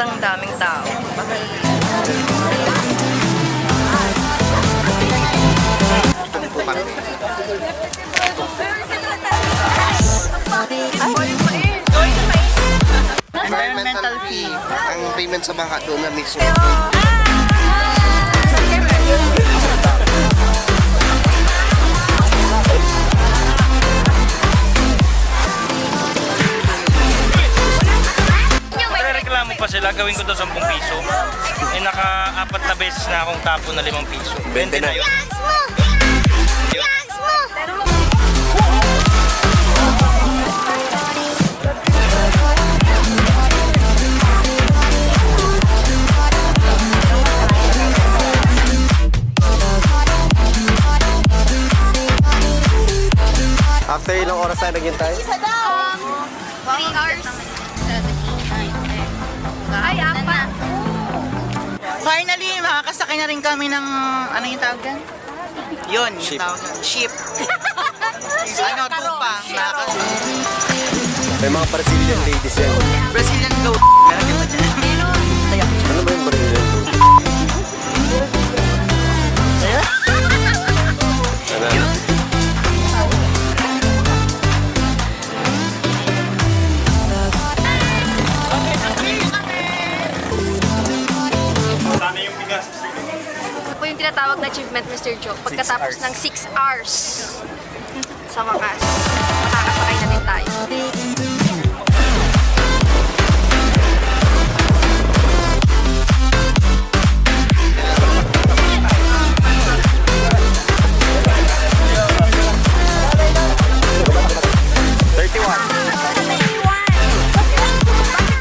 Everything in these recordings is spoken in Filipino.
sobrang daming tao. Environmental fee. Ang payment sa baka doon na mismo. Reklamo pa sila, gawin ko to 10 piso. Eh naka-4 na beses na akong tapo na 5 piso. 20 na yun. After ilang oras tayo naghintay? 3 hours. Ay, apat. Finally, makakasakay na rin kami ng, ano yung tawag dyan? Yun, yung tawag dyan. Ship. Ano, tupa. May mga Brazilian ladies yan. Brazilian goat. Meron din ba dyan? Ano ba yung Brazilian? Ano? Ito po yung tinatawag na achievement, Mr. Joe. Pagkatapos ng 6 hours sa wakas, makakasakay na din tayo.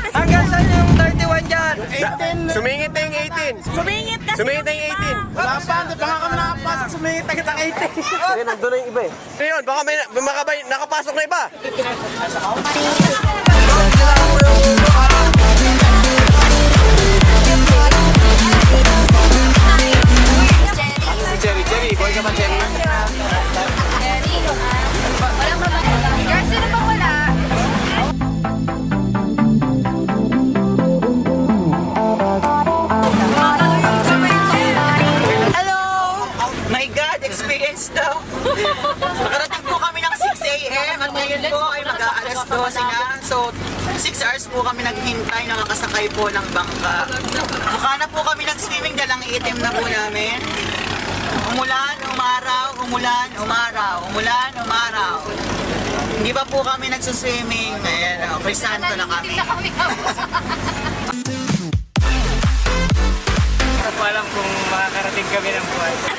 Hanggang saan yung 31 dyan? Sumingit na yung 18! Sumingit kasi Sumingit na yung 18! Wala pa, hindi pa nga kami nakapasok. Sumingit na kita 18. Ayun, nandun na yung iba eh. Ano yun? Baka may nakapasok na iba! Si Cherry, boy ka ba Cherry? Walang mababa. Girls, sino pa wala? Hello! My God, experience daw. Nakarating po kami ng 6 a.m. at ngayon po ay mag-aalas 12 na. So, 6 hours po kami naghintay na makasakay po ng bangka. Mukha na po kami nag-swimming, dalang itim na po namin. Umulan, umaraw, umulan, umaraw, umulan, umaraw. Hindi pa po kami nagsuswimming. Ayan, Crisanto na kami. Hindi na kami Hindi ko alam kung makakarating kami ng buwan.